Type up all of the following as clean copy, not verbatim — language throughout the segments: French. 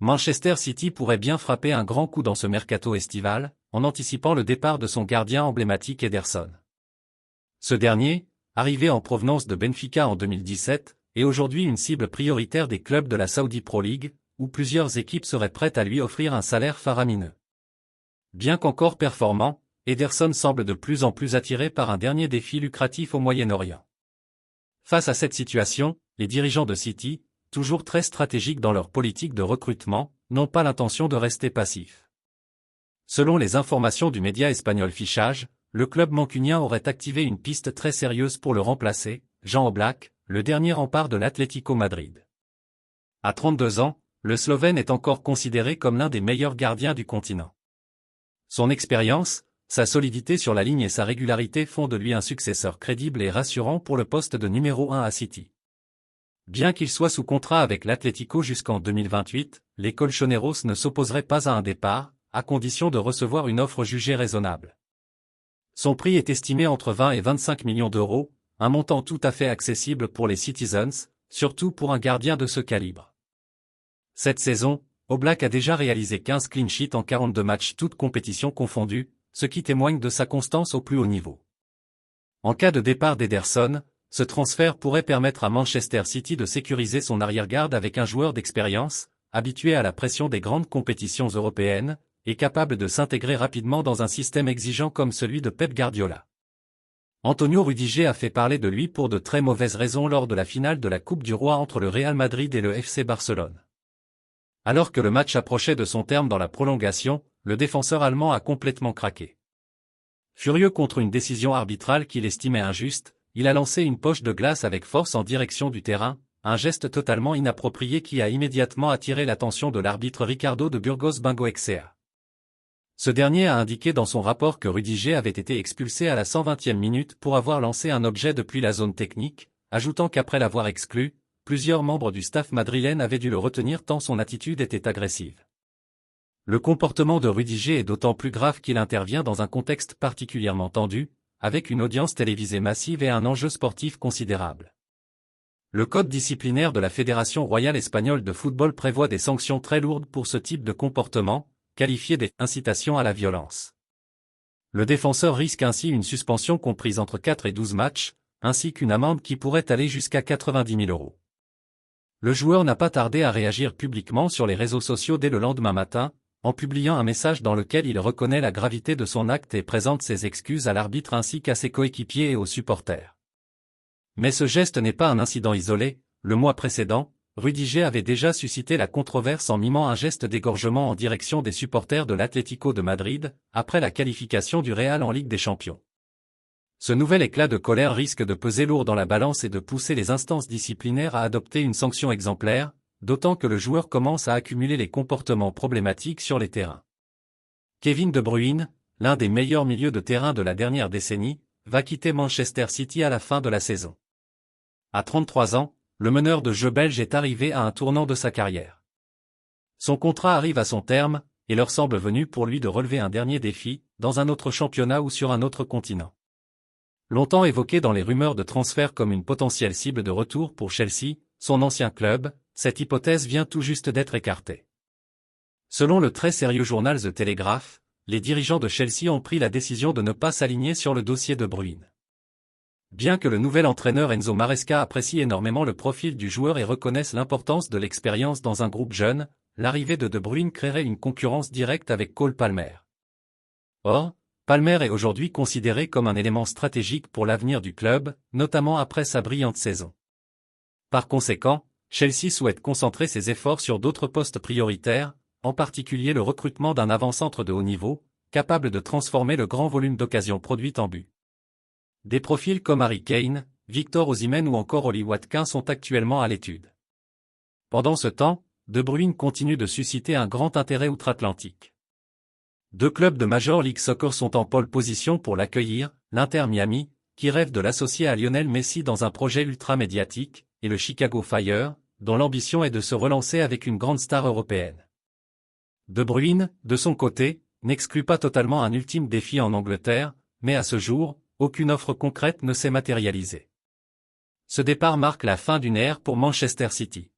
Manchester City pourrait bien frapper un grand coup dans ce mercato estival, en anticipant le départ de son gardien emblématique Ederson. Ce dernier, arrivé en provenance de Benfica en 2017, est aujourd'hui une cible prioritaire des clubs de la Saudi Pro League, où plusieurs équipes seraient prêtes à lui offrir un salaire faramineux. Bien qu'encore performant, Ederson semble de plus en plus attiré par un dernier défi lucratif au Moyen-Orient. Face à cette situation, les dirigeants de City, toujours très stratégiques dans leur politique de recrutement, n'ont pas l'intention de rester passifs. Selon les informations du média espagnol Fichage, le club mancunien aurait activé une piste très sérieuse pour le remplacer, Jan Oblak, le dernier rempart de l'Atlético Madrid. À 32 ans, le Slovène est encore considéré comme l'un des meilleurs gardiens du continent. Son expérience, sa solidité sur la ligne et sa régularité font de lui un successeur crédible et rassurant pour le poste de numéro 1 à City. Bien qu'il soit sous contrat avec l'Atlético jusqu'en 2028, les Colchoneros ne s'opposeraient pas à un départ, à condition de recevoir une offre jugée raisonnable. Son prix est estimé entre 20 et 25 millions d'euros, un montant tout à fait accessible pour les Citizens, surtout pour un gardien de ce calibre. Cette saison, Oblak a déjà réalisé 15 clean sheets en 42 matchs toutes compétitions confondues, ce qui témoigne de sa constance au plus haut niveau. En cas de départ d'Ederson, ce transfert pourrait permettre à Manchester City de sécuriser son arrière-garde avec un joueur d'expérience, habitué à la pression des grandes compétitions européennes, et capable de s'intégrer rapidement dans un système exigeant comme celui de Pep Guardiola. Antonio Rudiger a fait parler de lui pour de très mauvaises raisons lors de la finale de la Coupe du Roi entre le Real Madrid et le FC Barcelone. Alors que le match approchait de son terme dans la prolongation, le défenseur allemand a complètement craqué. Furieux contre une décision arbitrale qu'il estimait injuste, il a lancé une poche de glace avec force en direction du terrain, un geste totalement inapproprié qui a immédiatement attiré l'attention de l'arbitre Ricardo de Burgos Bengoechea. Ce dernier a indiqué dans son rapport que Rudiger avait été expulsé à la 120e minute pour avoir lancé un objet depuis la zone technique, ajoutant qu'après l'avoir exclu, plusieurs membres du staff madrilène avaient dû le retenir tant son attitude était agressive. Le comportement de Rudiger est d'autant plus grave qu'il intervient dans un contexte particulièrement tendu, avec une audience télévisée massive et un enjeu sportif considérable. Le code disciplinaire de la Fédération royale espagnole de football prévoit des sanctions très lourdes pour ce type de comportement, qualifié d'incitation à la violence. Le défenseur risque ainsi une suspension comprise entre 4 et 12 matchs, ainsi qu'une amende qui pourrait aller jusqu'à 90 000 euros. Le joueur n'a pas tardé à réagir publiquement sur les réseaux sociaux dès le lendemain matin, en publiant un message dans lequel il reconnaît la gravité de son acte et présente ses excuses à l'arbitre ainsi qu'à ses coéquipiers et aux supporters. Mais ce geste n'est pas un incident isolé. Le mois précédent, Rudiger avait déjà suscité la controverse en mimant un geste d'égorgement en direction des supporters de l'Atlético de Madrid, après la qualification du Real en Ligue des Champions. Ce nouvel éclat de colère risque de peser lourd dans la balance et de pousser les instances disciplinaires à adopter une sanction exemplaire, d'autant que le joueur commence à accumuler les comportements problématiques sur les terrains. Kevin De Bruyne, l'un des meilleurs milieux de terrain de la dernière décennie, va quitter Manchester City à la fin de la saison. À 33 ans, le meneur de jeu belge est arrivé à un tournant de sa carrière. Son contrat arrive à son terme, et l'heure semble venue pour lui de relever un dernier défi, dans un autre championnat ou sur un autre continent. Longtemps évoqué dans les rumeurs de transfert comme une potentielle cible de retour pour Chelsea, son ancien club, cette hypothèse vient tout juste d'être écartée. Selon le très sérieux journal The Telegraph, les dirigeants de Chelsea ont pris la décision de ne pas s'aligner sur le dossier De Bruyne. Bien que le nouvel entraîneur Enzo Maresca apprécie énormément le profil du joueur et reconnaisse l'importance de l'expérience dans un groupe jeune, l'arrivée de Bruyne créerait une concurrence directe avec Cole Palmer. Or, Palmer est aujourd'hui considéré comme un élément stratégique pour l'avenir du club, notamment après sa brillante saison. Par conséquent, Chelsea souhaite concentrer ses efforts sur d'autres postes prioritaires, en particulier le recrutement d'un avant-centre de haut niveau, capable de transformer le grand volume d'occasions produites en but. Des profils comme Harry Kane, Victor Osimhen ou encore Oli Watkins sont actuellement à l'étude. Pendant ce temps, De Bruyne continue de susciter un grand intérêt outre-Atlantique. 2 clubs de Major League Soccer sont en pole position pour l'accueillir, l'Inter Miami, qui rêve de l'associer à Lionel Messi dans un projet ultra-médiatique, et le Chicago Fire, dont l'ambition est de se relancer avec une grande star européenne. De Bruyne, de son côté, n'exclut pas totalement un ultime défi en Angleterre, mais à ce jour, aucune offre concrète ne s'est matérialisée. Ce départ marque la fin d'une ère pour Manchester City.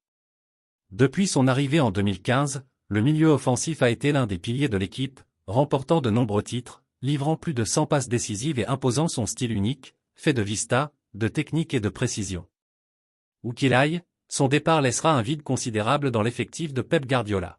Depuis son arrivée en 2015, le milieu offensif a été l'un des piliers de l'équipe, remportant de nombreux titres, livrant plus de 100 passes décisives et imposant son style unique, fait de vista, de technique et de précision. Où qu'il aille, son départ laissera un vide considérable dans l'effectif de Pep Guardiola.